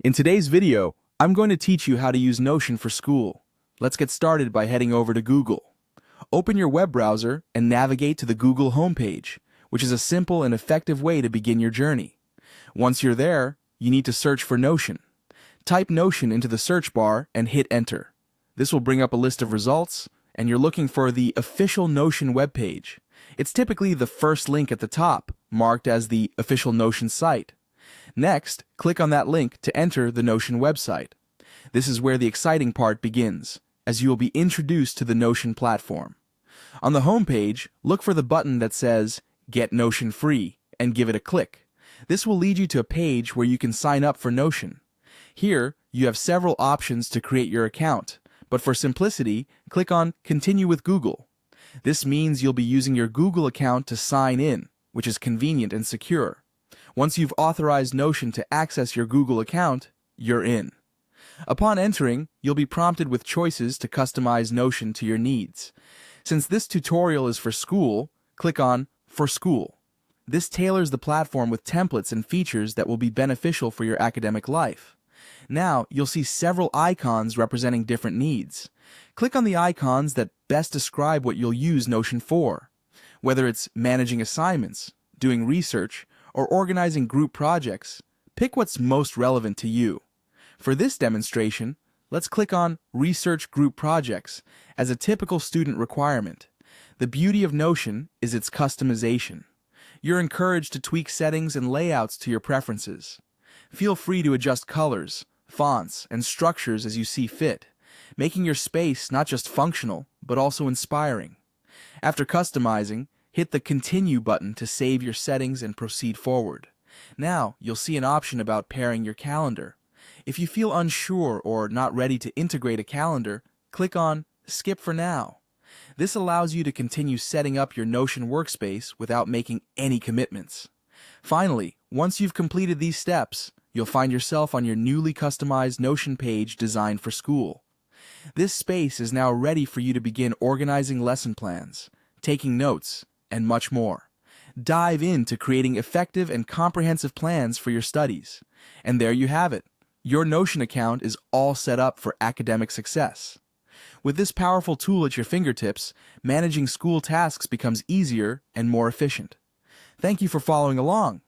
In today's video, I'm going to teach you how to use Notion for school. Let's get started by heading over to Google. Open your web browser and navigate to the Google homepage, which is a simple and effective way to begin your journey. Once you're there, you need to search for Notion. Type Notion into the search bar and hit enter. This will bring up a list of results, and you're looking for the official Notion webpage. It's typically the first link at the top, marked as the official Notion site. Next, click on that link to enter the Notion website. This is where the exciting part begins, as you will be introduced to the Notion platform. On the home page, look for the button that says Get Notion Free and give it a click. This will lead you to a page where you can sign up for Notion. Here, you have several options to create your account, but for simplicity, click on Continue with Google. This means you'll be using your Google account to sign in, which is convenient and secure. Once you've authorized Notion to access your Google account, you're in. Upon entering, you'll be prompted with choices to customize Notion to your needs. Since this tutorial is for school, click on For School. This tailors the platform with templates and features that will be beneficial for your academic life. Now, you'll see several icons representing different needs. Click on the icons that best describe what you'll use Notion for. Whether it's managing assignments, doing research, or organizing group projects, pick what's most relevant to you. For this demonstration, let's click on Research Group Projects as a typical student requirement. The beauty of Notion is its customization. You're encouraged to tweak settings and layouts to your preferences. Feel free to adjust colors, fonts, and structures as you see fit, making your space not just functional, but also inspiring. After customizing, hit the Continue button to save your settings and proceed forward. Now, you'll see an option about pairing your calendar. If you feel unsure or not ready to integrate a calendar, click on Skip for Now. This allows you to continue setting up your Notion workspace without making any commitments. Finally, once you've completed these steps, you'll find yourself on your newly customized Notion page designed for school. This space is now ready for you to begin organizing lesson plans, taking notes, and much more. Dive into creating effective and comprehensive plans for your studies. And there you have it. Your Notion account is all set up for academic success. With this powerful tool at your fingertips, managing school tasks becomes easier and more efficient. Thank you for following along.